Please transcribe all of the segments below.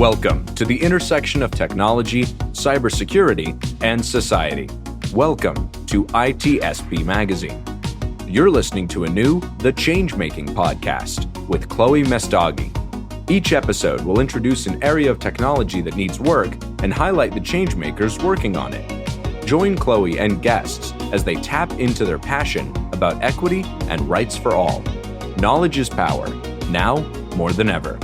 Welcome to the intersection of technology, cybersecurity, and society. Welcome to ITSP Magazine. You're listening to a new The Changemaking podcast with Chloé Messdaghi. Each episode will introduce an area of technology that needs work and highlight the changemakers working on it. Join Chloé and guests as they tap into their passion about equity and rights for all. Knowledge is power, now more than ever.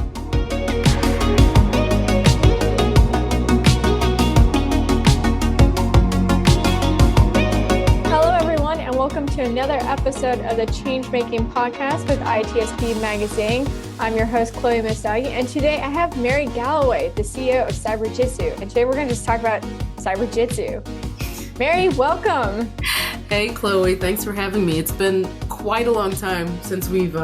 Welcome to another episode of the Changemaking podcast with ITSP Magazine. I'm your host, Chloé Messdaghi, and today I have Mary Galloway, the CEO of Cyberjutsu. And today we're going to just talk about Cyberjutsu. Mary, welcome. Hey, Chloé, thanks for having me. It's been quite a long time since we've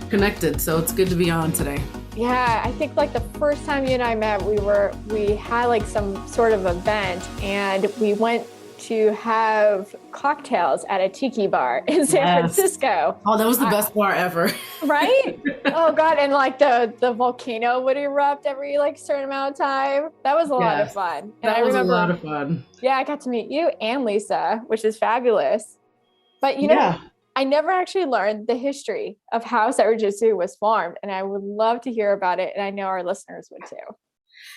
connected, so it's good to be on today. Yeah, I think like the first time you and I met, we had like some sort of event, and we went to have cocktails at a tiki bar in San Francisco. Oh, that was the best bar ever. Right? Oh God. And like the volcano would erupt every like certain amount of time. That was a lot of fun. And that was a lot of fun. Yeah, I got to meet you and Lisa, which is fabulous. But you know, I never actually learned the history of how Cyberjutsu was formed, and I would love to hear about it. And I know our listeners would too.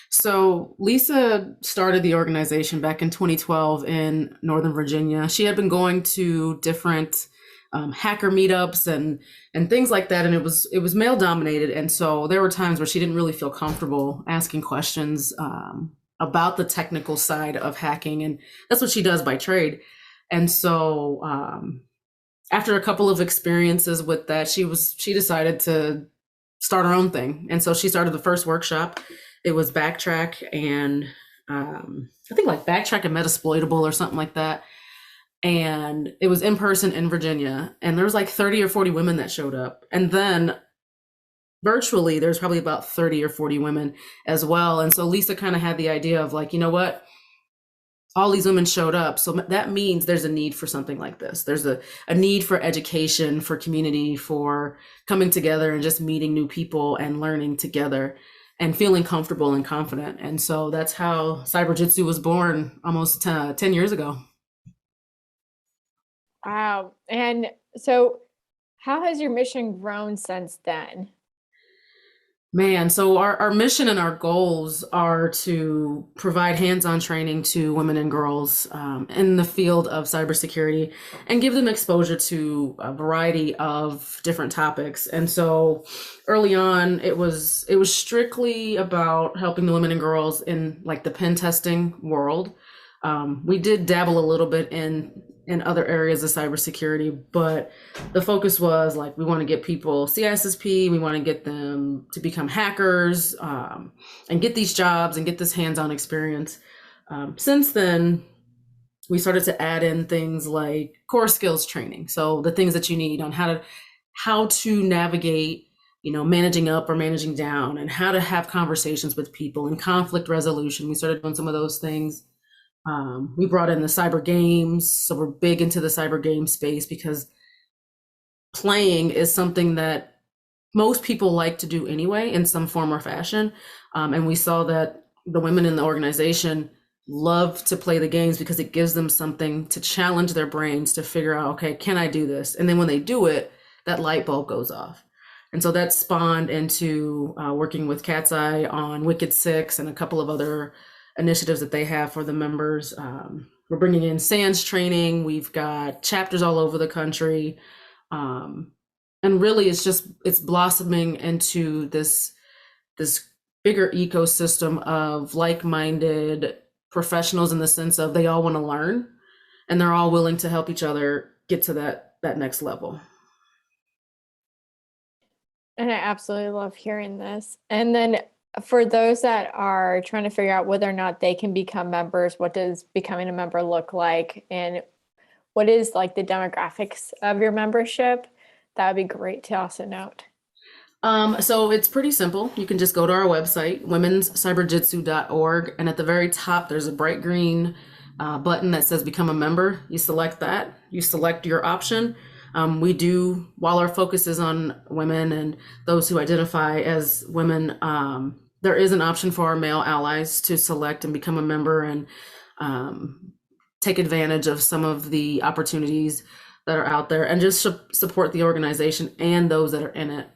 So Lisa started the organization back in 2012 in Northern Virginia. She had been going to different hacker meetups and things like that, and it was male dominated. And so there were times where she didn't really feel comfortable asking questions about the technical side of hacking, and that's what she does by trade. And so after a couple of experiences with that, she decided to start her own thing, and so she started the first workshop. It was Backtrack and I think like Backtrack and Metasploitable or something like that. And it was in person in Virginia. And there was like 30 or 40 women that showed up. And then virtually there's probably about 30 or 40 women as well. And so Lisa kind of had the idea of like, you know what? All these women showed up. So that means there's a need for something like this. There's a need for education, for community, for coming together and just meeting new people and learning together and feeling comfortable and confident. And so that's how Cyberjutsu was born almost 10 years ago. Wow. And so how has your mission grown since then? Man, so our mission and our goals are to provide hands-on training to women and girls in the field of cybersecurity and give them exposure to a variety of different topics. And so early on, it was strictly about helping the women and girls in like the pen testing world. We did dabble a little bit in other areas of cybersecurity, but the focus was like, we want to get people CISSP, we want to get them to become hackers and get these jobs and get this hands-on experience. Since then, we started to add in things like core skills training. So the things that you need on how to navigate, managing up or managing down, and how to have conversations with people and conflict resolution. We started doing some of those things. We brought in the cyber games. So we're big into the cyber game space because playing is something that most people like to do anyway in some form or fashion. And we saw that the women in the organization love to play the games because it gives them something to challenge their brains to figure out, okay, can I do this? And then when they do it, that light bulb goes off. And so that spawned into working with Cat's Eye on Wicked Six and a couple of other initiatives that they have for the members. We're bringing in SANS training. We've got chapters all over the country. And really it's blossoming into this bigger ecosystem of like-minded professionals in the sense of they all want to learn and they're all willing to help each other get to that next level. And I absolutely love hearing this. And then for those that are trying to figure out whether or not they can become members, what does becoming a member look like? And what is like the demographics of your membership? That would be great to also note. So it's pretty simple. You can just go to our website, womenscyberjutsu.org. And at the very top, there's a bright green button that says become a member. You select that, you select your option. We do, while our focus is on women and those who identify as women, There is an option for our male allies to select and become a member and take advantage of some of the opportunities that are out there and just support the organization and those that are in it.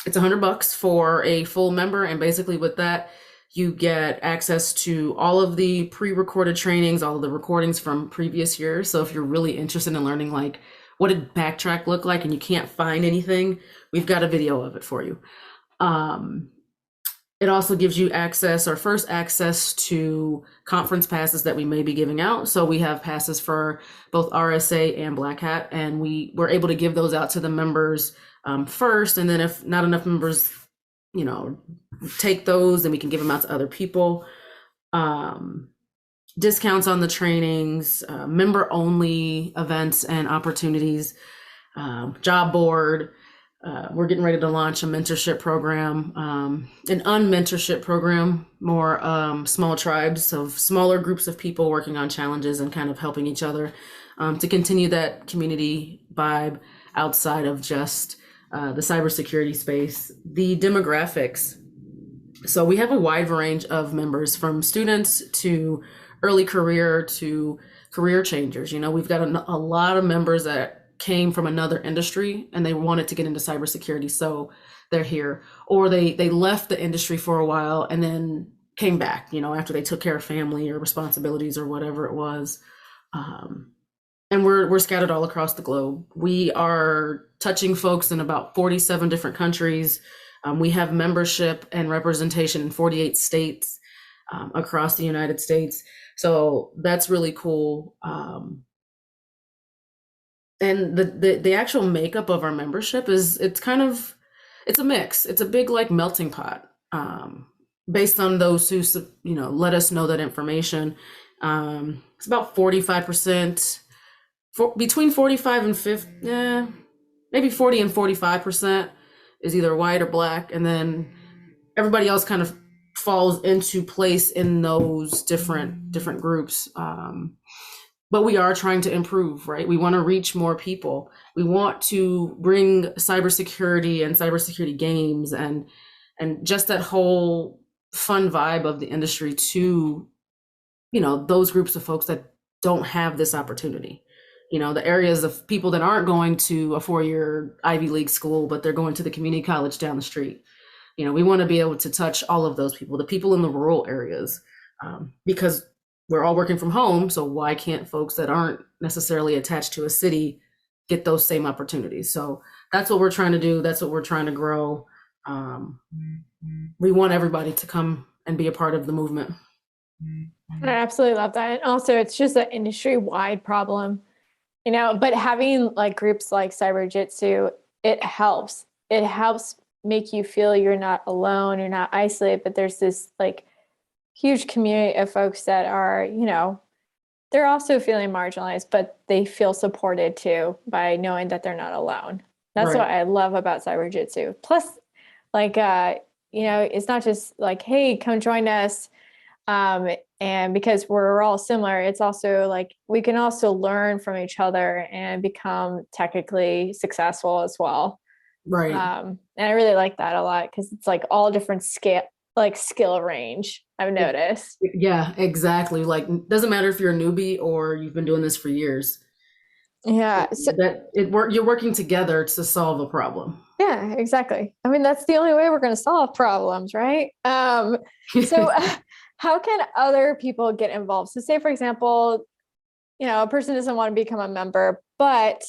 It's $100 for a full member, and basically with that, you get access to all of the pre-recorded trainings, all of the recordings from previous years. So if you're really interested in learning, like, what did backtrack look like and you can't find anything, we've got a video of it for you. It also gives you access, or first access, to conference passes that we may be giving out. So we have passes for both RSA and Black Hat, and we were able to give those out to the members first. And then if not enough members, take those, then we can give them out to other people. Discounts on the trainings, member only events and opportunities, job board. We're getting ready to launch a mentorship program, an unmentorship program, more small tribes of smaller groups of people working on challenges and kind of helping each other to continue that community vibe outside of just the cybersecurity space. The demographics. So we have a wide range of members, from students to early career to career changers. We've got a lot of members that came from another industry and they wanted to get into cybersecurity, so they're here. Or they left the industry for a while and then came back, after they took care of family or responsibilities or whatever it was. And we're scattered all across the globe. We are touching folks in about 47 different countries. We have membership and representation in 48 states across the United States. So that's really cool. And the actual makeup of our membership it's a mix. It's a big, like, melting pot based on those who, let us know that information. It's about 45%, between 45 and 50, maybe 40 and 45% is either white or black. And then everybody else kind of falls into place in those different groups. But we are trying to improve, right? We want to reach more people. We want to bring cybersecurity and cybersecurity games and just that whole fun vibe of the industry to, those groups of folks that don't have this opportunity. The areas of people that aren't going to a 4-year Ivy League school, but they're going to the community college down the street. We want to be able to touch all of those people, the people in the rural areas, because we're all working from home. So why can't folks that aren't necessarily attached to a city get those same opportunities? So that's what we're trying to do. That's what we're trying to grow. We want everybody to come and be a part of the movement. I absolutely love that. And also, it's just an industry-wide problem, but having like groups like Cyberjutsu, it helps. It helps make you feel you're not alone, you're not isolated, but there's this like huge community of folks that are, they're also feeling marginalized, but they feel supported too by knowing that they're not alone. That's Right. what I love about Cyberjutsu. Plus, like, it's not just like, hey, come join us. And because we're all similar, it's also like we can also learn from each other and become technically successful as well. Right. And I really like that a lot because it's like all different skill range, I've noticed. Yeah, exactly. Like, doesn't matter if you're a newbie or you've been doing this for years. Yeah. So, you're working together to solve a problem. yeah, exactly. I mean, that's the only way we're going to solve problems, right? So how can other people get involved? So say, for example, a person doesn't want to become a member, but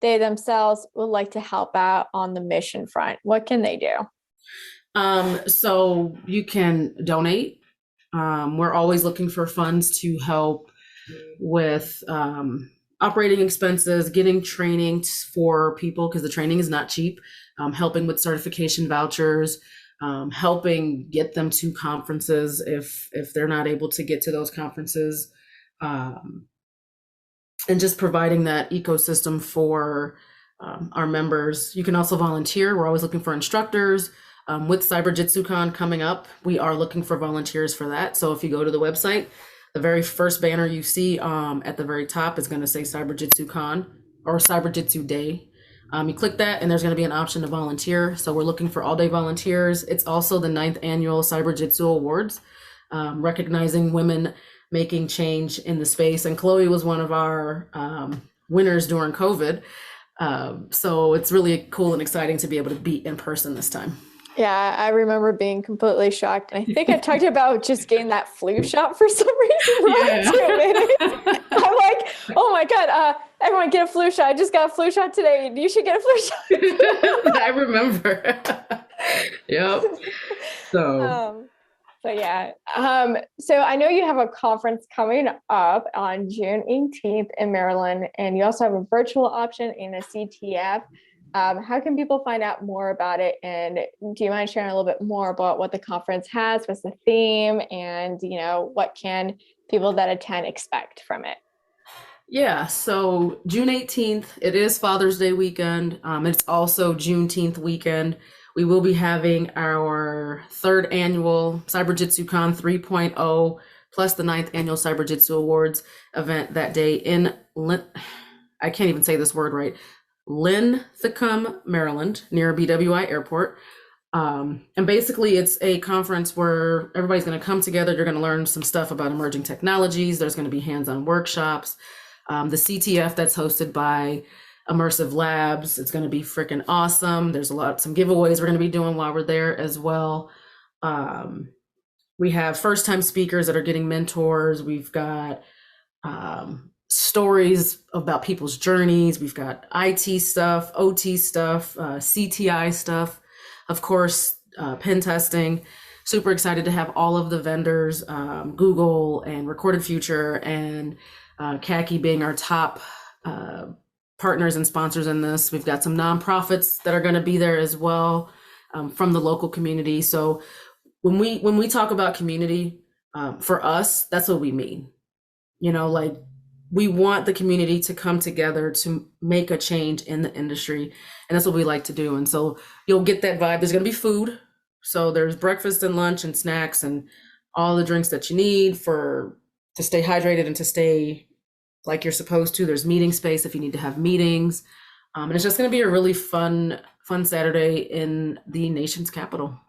they themselves would like to help out on the mission front. What can they do? So you can donate. We're always looking for funds to help with operating expenses, getting training for people, because the training is not cheap, helping with certification vouchers, helping get them to conferences if they're not able to get to those conferences, and just providing that ecosystem for our members. You can also volunteer. We're always looking for instructors. With CyberjutsuCon coming up, we are looking for volunteers for that. So if you go to the website, the very first banner you see at the very top is going to say CyberjutsuCon or Cyberjutsu Day. You click that and there's going to be an option to volunteer. So we're looking for all-day volunteers. It's also the 9th annual Cyberjutsu Awards, recognizing women making change in the space. And Chloe was one of our winners during COVID. So it's really cool and exciting to be able to be in person this time. Yeah, I remember being completely shocked. And I think I talked about just getting that flu shot for some reason. Yeah. 2 minutes. I'm like, oh my God, everyone get a flu shot. I just got a flu shot today. You should get a flu shot. I remember. Yep. So yeah. So I know you have a conference coming up on June 18th in Maryland, and you also have a virtual option in a CTF. How can people find out more about it? And do you mind sharing a little bit more about what the conference has, what's the theme, and what can people that attend expect from it? Yeah, so June 18th, it is Father's Day weekend. It's also Juneteenth weekend. We will be having our 3rd annual Cyberjutsu Con 3.0 plus the 9th annual Cyberjutsu Awards event that day in I can't even say this word right. Linthicum, Maryland, near BWI Airport. And basically it's a conference where everybody's going to come together. You're going to learn some stuff about emerging technologies. There's going to be hands-on workshops. The CTF that's hosted by Immersive Labs, it's going to be freaking awesome. There's some giveaways we're going to be doing while we're there as well. We have first-time speakers that are getting mentors. We've got stories about people's journeys. We've got IT stuff, OT stuff, CTI stuff, of course, pen testing. Super excited to have all of the vendors, Google and Recorded Future and Khaki being our top partners and sponsors in this. We've got some nonprofits that are going to be there as well, from the local community. So when we talk about community, for us, that's what we mean. We want the community to come together to make a change in the industry. And that's what we like to do. And so you'll get that vibe. There's going to be food. So there's breakfast and lunch and snacks and all the drinks that you need to stay hydrated and to stay like you're supposed to. There's meeting space if you need to have meetings. And it's just going to be a really fun Saturday in the nation's capital.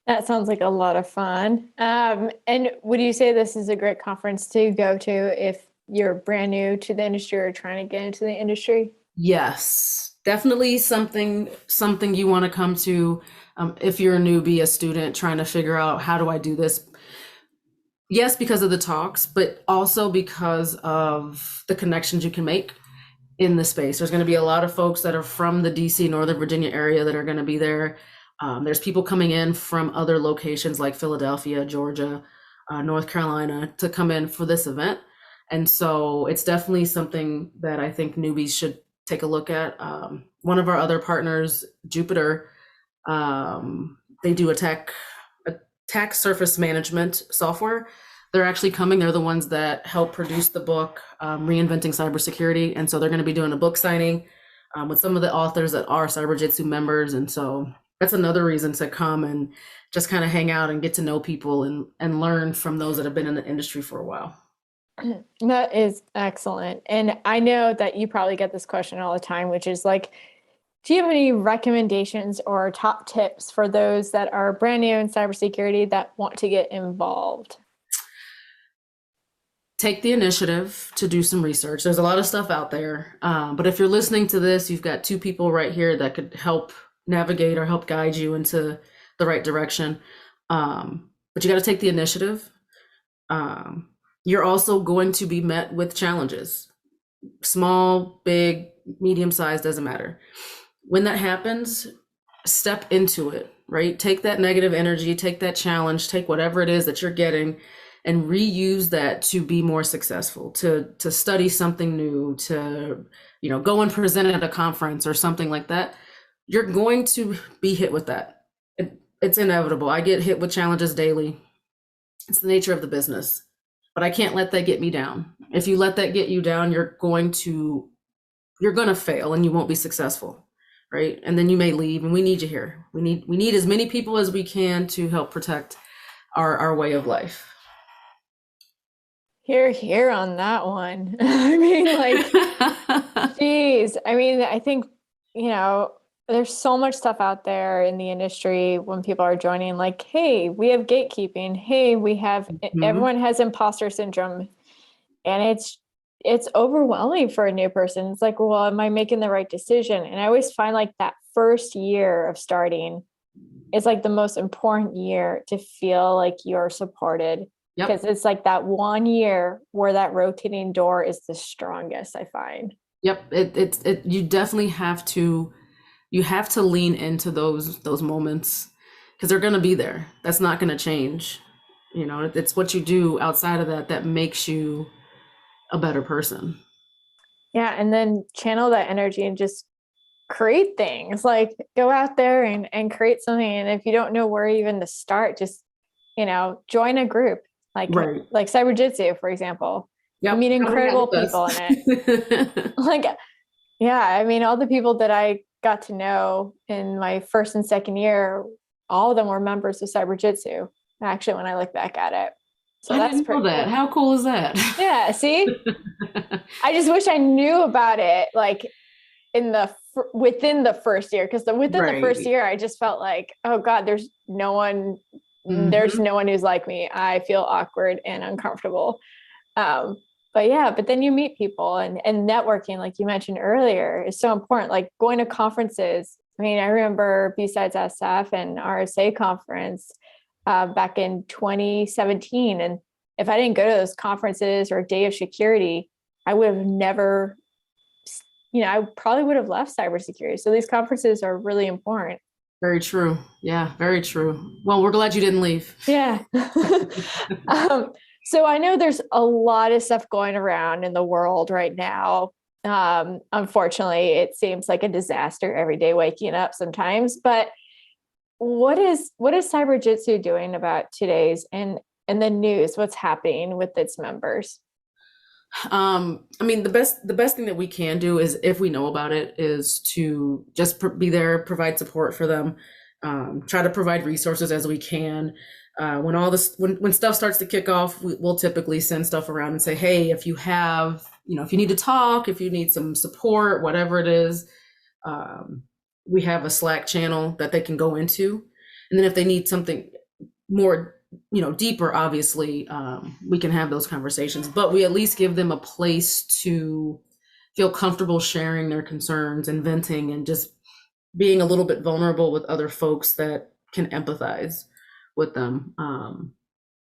That sounds like a lot of fun. And would you say this is a great conference to go to if you're brand new to the industry or trying to get into the industry? Yes, definitely something you want to come to if you're a newbie, a student trying to figure out how do I do this. Yes, because of the talks, but also because of the connections you can make in the space. There's going to be a lot of folks that are from the DC, Northern Virginia area that are going to be there. There's people coming in from other locations like Philadelphia, Georgia, North Carolina to come in for this event. And so it's definitely something that I think newbies should take a look at. One of our other partners, Jupiter, they do attack surface management software. They're actually coming. They're the ones that help produce the book, Reinventing Cybersecurity. And so they're going to be doing a book signing with some of the authors that are Cyberjutsu members. And so that's another reason to come and just kind of hang out and get to know people and learn from those that have been in the industry for a while. That is excellent. And I know that you probably get this question all the time, which is like, do you have any recommendations or top tips for those that are brand new in cybersecurity that want to get involved? Take the initiative to do some research. There's a lot of stuff out there. But if you're listening to this, you've got 2 people right here that could help navigate or help guide you into the right direction. But you got to take the initiative. You're also going to be met with challenges. Small, big, medium-sized, doesn't matter. When that happens, step into it, right? Take that negative energy, take that challenge, take whatever it is that you're getting and reuse that to be more successful, to study something new, to, go and present at a conference or something like that. You're going to be hit with that. It's inevitable. I get hit with challenges daily. It's the nature of the business, but I can't let that get me down. If you let that get you down, you're going to fail and you won't be successful, right? And then you may leave, and we need you here. We need as many people as we can to help protect our way of life. Here on that one. I mean, like, geez. I mean, I think, there's so much stuff out there in the industry when people are joining, like, hey, we have gatekeeping. Hey, we have, Mhm. everyone has imposter syndrome. And it's overwhelming for a new person. It's like, well, am I making the right decision? And I always find like that first year of starting is like the most important year to feel like you're supported, because Yep. it's like that 1 year where that rotating door is the strongest, I find. Yep. You definitely have to lean into those moments because they're going to be there. That's not going to change. It's what you do outside of that that makes you a better person. Yeah, and then channel that energy and just create things, like go out there and create something. And if you don't know where even to start, just join a group like Right. Cyberjutsu, for example. You Yep. meet Come hang out incredible with us. people in it. Like, yeah, I mean, all the people that I got to know in my first and second year, all of them were members of Cyberjutsu, actually, when I look back at it. So I that's didn't know pretty that. cool. How cool is that? Yeah, see, I just wish I knew about it like in the within the first year, because within the first Right. year I just felt like, oh god, there's Hmm. no one who's like me. I feel awkward and uncomfortable. But yeah, but then you meet people, and networking, like you mentioned earlier, is so important, like going to conferences. I mean, I remember besides SF and RSA conference back in 2017, and if I didn't go to those conferences or day of security, I would have never, I probably would have left cybersecurity. So these conferences are really important. Very true. Yeah, very true. Well, we're glad you didn't leave. Yeah. um, so I know there's a lot of stuff going around in the world right now. Unfortunately, it seems like a disaster every day waking up sometimes. But what is Cyberjutsu doing about today's and the news? What's happening with its members? I mean, the best thing that we can do is, if we know about it, is to just be there, provide support for them, try to provide resources as we can. When stuff starts to kick off, we'll typically send stuff around and say, hey, if you need to talk, if you need some support, whatever it is, we have a Slack channel that they can go into. And then if they need something more deeper, obviously, we can have those conversations, but we at least give them a place to feel comfortable sharing their concerns and venting and just being a little bit vulnerable with other folks that can empathize with them.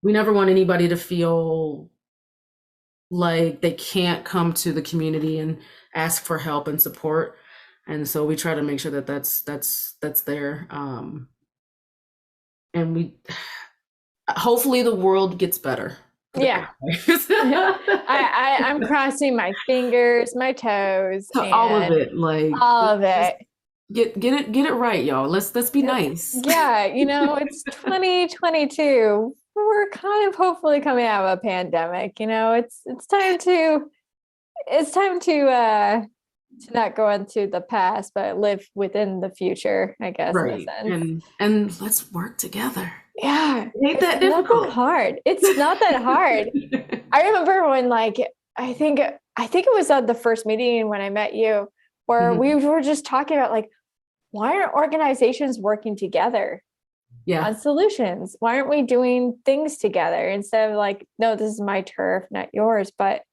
We never want anybody to feel like they can't come to the community and ask for help and support, and so we try to make sure that that's there. And we hopefully the world gets better. Yeah. I'm crossing my fingers, my toes, So all of and it, like, all of just it. get it right, y'all. Let's be nice. Yeah, it's 2022. We're kind of hopefully coming out of a pandemic. It's time to not go into the past, but live within the future, I guess, in a Right. sense. And let's work together. Yeah, It ain't that it's not that difficult. hard. It's not that hard. I remember when, like, I think it was at the first meeting when I met you, where we Mhm. were just talking about, like, why aren't organizations working together Yeah. on solutions? Why aren't we doing things together instead of like, no, this is my turf, not yours? But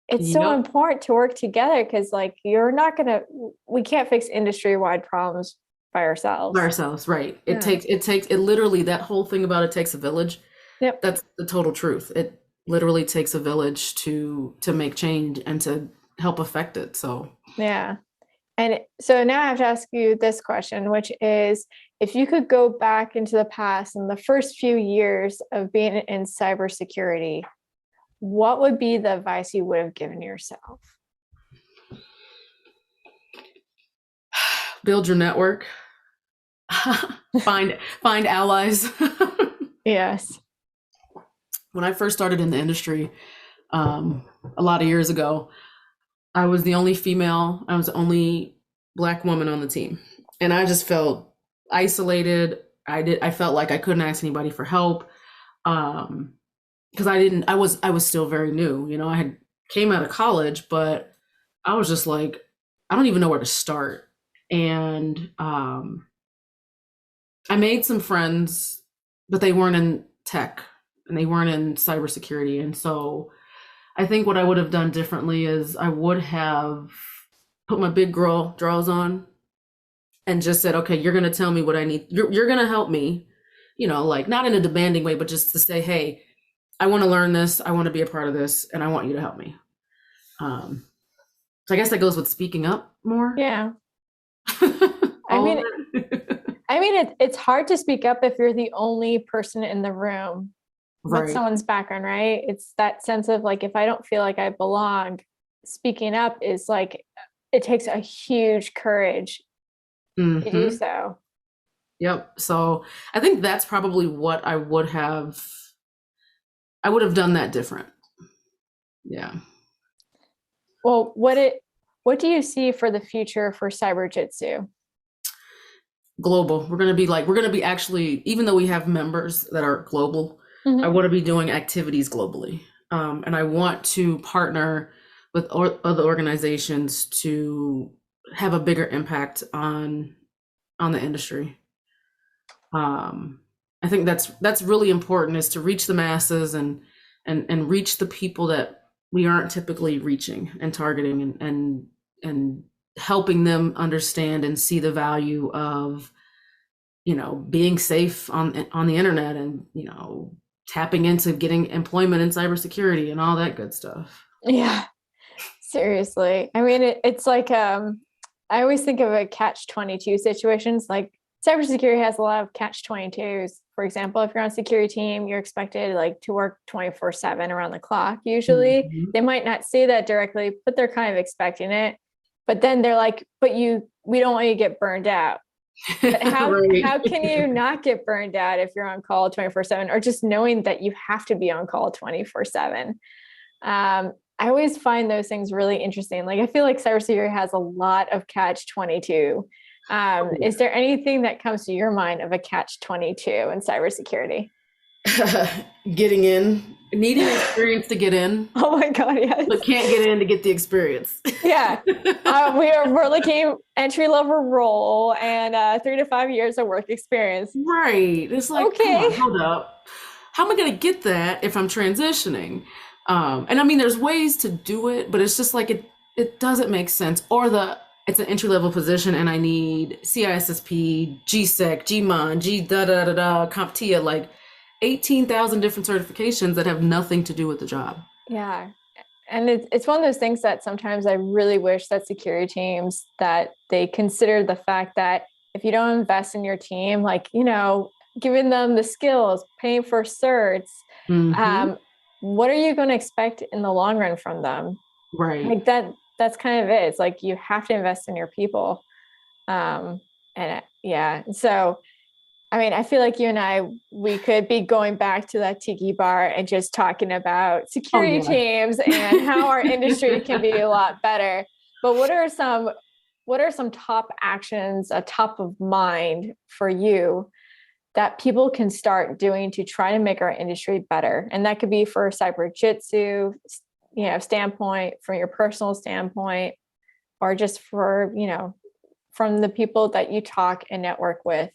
it's so Yep. important to work together, because like we can't fix industry-wide problems by By ourselves. ourselves, right. Yeah. It literally, that whole thing about it takes a village. Yep. That's the total truth. It literally takes a village to make change and to help affect it. So Yeah. And so now I have to ask you this question, which is, if you could go back into the past in the first few years of being in cybersecurity, what would be the advice you would have given yourself? build your network. Find allies. Yes. When I first started in the industry, a lot of years ago, I was the only female. I was the only Black woman on the team, and I just felt isolated. I felt like I couldn't ask anybody for help. Um, because I was still very new, I had came out of college, but I was just like, I don't even know where to start. And I made some friends, but they weren't in tech and they weren't in cybersecurity. And so I think what I would have done differently is I would have put my big girl drawers on and just said, okay, you're going to tell me what I need. You're going to help me, like not in a demanding way, but just to say, hey, I want to learn this. I want to be a part of this and I want you to help me. So I guess that goes with speaking up more. Yeah. I mean, it's hard to speak up if you're the only person in the room with Right. someone's background, right? It's that sense of like, if I don't feel like I belong, speaking up is like, it takes a huge courage to do Mhm. so. Yep. So I think that's probably what I would have done that different. Yeah. Well, what do you see for the future for Cyberjutsu? Global. We're going to be actually, even though we have members that are global, Mhm. I want to be doing activities globally. And I want to partner with other organizations to have a bigger impact on the industry. I think that's really important, is to reach the masses and reach the people that we aren't typically reaching and targeting, and helping them understand and see the value of being safe on the internet, and tapping into getting employment in cybersecurity and all that good stuff. Yeah, seriously. I mean, it's like I always think of a catch-22 situations. Like cybersecurity has a lot of catch-22s. For example, if you're on a security team, you're expected like to work 24/7 around the clock. Usually, Mhm. they might not say that directly, but they're kind of expecting it. But then they're like, "But we don't want you to get burned out." But Right. how can you not get burned out if you're on call 24/7, or just knowing that you have to be on call 24/7? I always find those things really interesting. Like I feel like cybersecurity has a lot of catch-22. Is there anything that comes to your mind of a catch-22 in cybersecurity? Getting in, needing experience to get in, Oh my God, yes. but can't get in to get the experience. Yeah. We're looking entry-level role and 3 to 5 years of work experience. Right. It's like, come on, Okay. hold up. How am I going to get that if I'm transitioning? And I mean, there's ways to do it, but it's just like it doesn't make sense. Or it's an entry level position, and I need CISSP, GSEC, GMON, G da da da da, CompTIA, like 18,000 different certifications that have nothing to do with the job. Yeah. And it's one of those things that sometimes I really wish that security teams, that they consider the fact that if you don't invest in your team, like, giving them the skills, paying for certs, Mm-hmm. what are you going to expect in the long run from them? Right. Like that's kind of it. It's like you have to invest in your people. And yeah. So I mean, I feel like you and I, we could be going back to that tiki bar and just talking about Oh, security yeah. teams and how our industry can be a lot better. But what are some top actions, top of mind for you that people can start doing to try to make our industry better? And that could be for cyberjutsu, standpoint, from your personal standpoint, or just for, from the people that you talk and network with.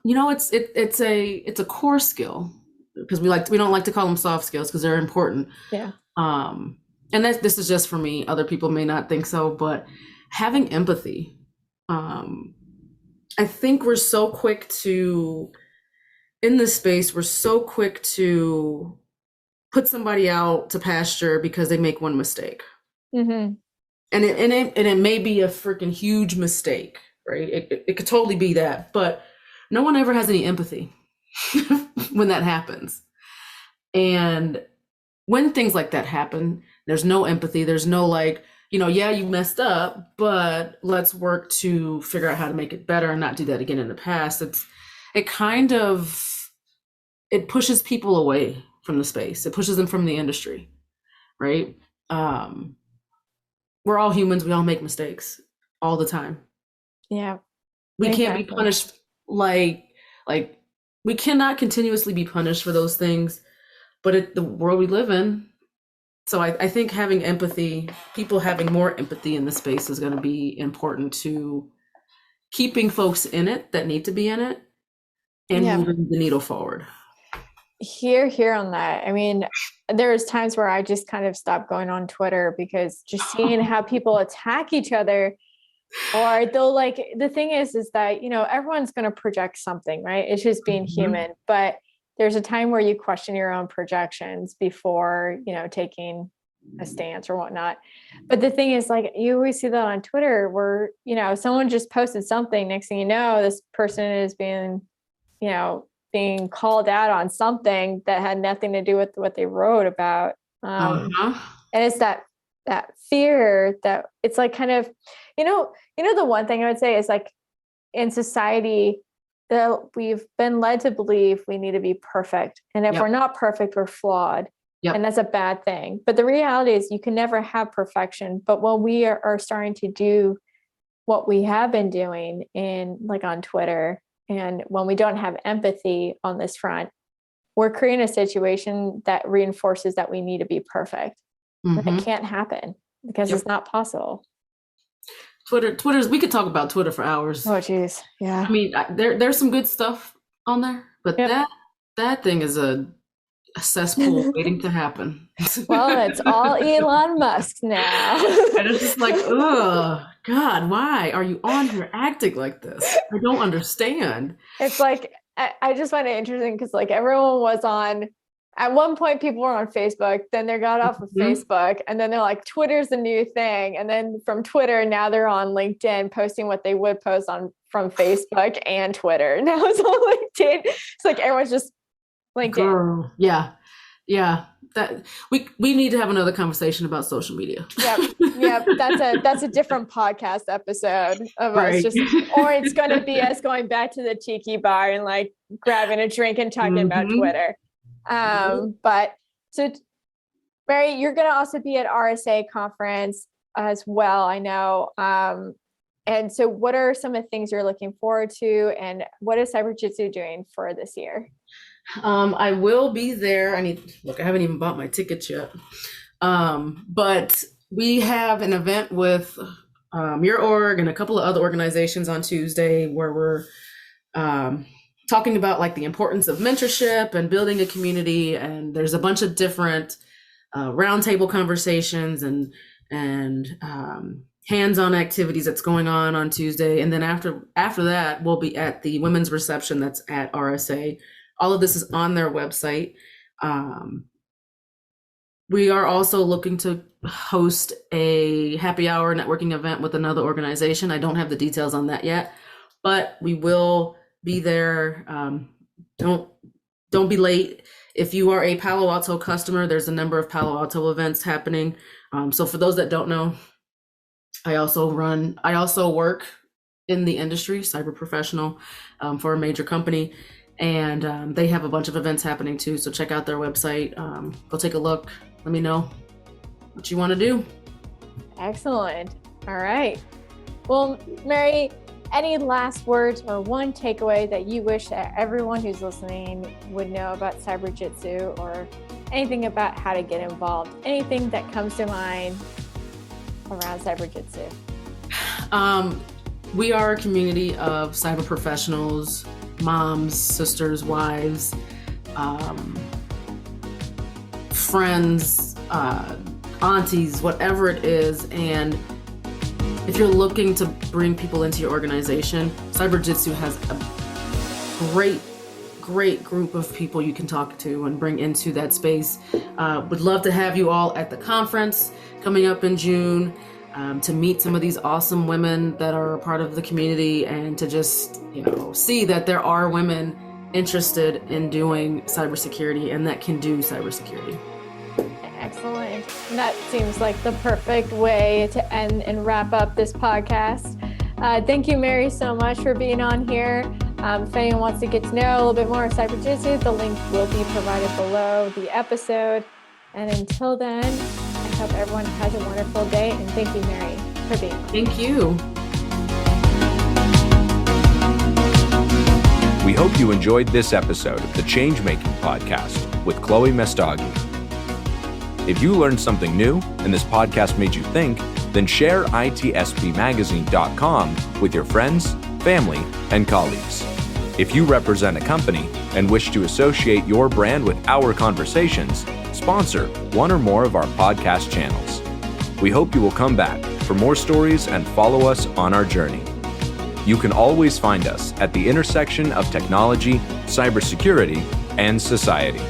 It's a core skill, because we don't like to call them soft skills because they're important. Yeah. And this is just for me. Other people may not think so, but having empathy. I think we're so quick to, in this space, we're so quick to put somebody out to pasture because they make one mistake. Mm-hmm. And it may be a freaking huge mistake, right? It could totally be that, but no one ever has any empathy when that happens. And when things like that happen, there's no empathy. There's no like, yeah, you messed up, but let's work to figure out how to make it better and not do that again in the past. It pushes people away from the space. It pushes them from the industry, right? We're all humans. We all make mistakes all the time. Yeah. We can't be Exactly. punished like we cannot continuously be punished for those things, but the world we live in. So I think having empathy, people having more empathy in the space is going to be important to keeping folks in it that need to be in it and moving the needle forward. Here on that. I mean, there's times where I just kind of stop going on Twitter because just seeing how people attack each other, or they'll like, the thing is that, you know, everyone's going to project something, right? It's just being human, but there's a time where you question your own projections before, you know, taking a stance or whatnot. But the thing is, like, you always see that on Twitter where, you know, someone just posted something, next thing you know, this person is being, you know, being called out on something that had nothing to do with what they wrote about. And it's that fear that it's like kind of, you know, the one thing I would say is like in society that we've been led to believe we need to be perfect. And if we're not perfect, we're flawed. And that's a bad thing. But the reality is you can never have perfection. But when we are starting to do what we have been doing in like on Twitter, and when we don't have empathy on this front, we're creating a situation that reinforces that we need to be perfect. And it can't happen because it's not possible. Twitter's, we could talk about Twitter for hours. Oh, geez. Yeah. I mean, there's some good stuff on there, but that thing is a cesspool waiting to happen. Well, it's all Elon Musk now. And it's just like, oh God, why are you on here acting like this? I don't understand. It's like, I just find it interesting because like everyone was on, at one point people were on Facebook, then they got off of Facebook, and then they're like, Twitter's the new thing. And then from Twitter, now they're on LinkedIn posting what they would post from Facebook and Twitter. Now it's on LinkedIn. It's like everyone's just LinkedIn. Girl. Yeah. That we need to have another conversation about social media. Yep. That's a different podcast episode of us just, or it's going to be us going back to the tiki bar and like grabbing a drink and talking about Twitter. But so Mary, you're going to also be at RSA conference as well, I know. And so what are some of the things you're looking forward to, and what is Cyberjutsu doing for this year? I will be there. I haven't even bought my tickets yet. But we have an event with your org and a couple of other organizations on Tuesday where we're talking about like the importance of mentorship and building a community. And there's a bunch of different roundtable conversations and hands-on activities that's going on Tuesday. And then after that, we'll be at the women's reception that's at RSA. All of this is on their website. We are also looking to host a happy hour networking event with another organization. I don't have the details on that yet, but we will be there. Don't be late. If you are a Palo Alto customer, there's a number of Palo Alto events happening. So for those that don't know, I also work in the industry, cyber professional, for a major company. And they have a bunch of events happening too. So check out their website. Go take a look. Let me know what you want to do. Excellent. All right. Well, Mary, any last words or one takeaway that you wish that everyone who's listening would know about Cyberjutsu, or anything about how to get involved? Anything that comes to mind around Cyberjutsu? We are a community of cyber professionals, moms, sisters, wives, friends, aunties, whatever it is. And if you're looking to bring people into your organization, Cyberjutsu has a great group of people you can talk to and bring into that space. Would love to have you all at the conference coming up in June. To meet some of these awesome women that are a part of the community, and to just, see that there are women interested in doing cybersecurity and that can do cybersecurity. Excellent. That seems like the perfect way to end and wrap up this podcast. Thank you, Mary, so much for being on here. If anyone wants to get to know a little bit more of Cyberjutsu, the link will be provided below the episode. And until then, I hope everyone has a wonderful day. And thank you, Mary, for being on. Thank you. We hope you enjoyed this episode of the Changemaking podcast with Chloé Messdaghi. If you learned something new and this podcast made you think, then share itspmagazine.com with your friends, family, and colleagues. If you represent a company and wish to associate your brand with our conversations, sponsor one or more of our podcast channels. We hope you will come back for more stories and follow us on our journey. You can always find us at the intersection of technology, cybersecurity, and society.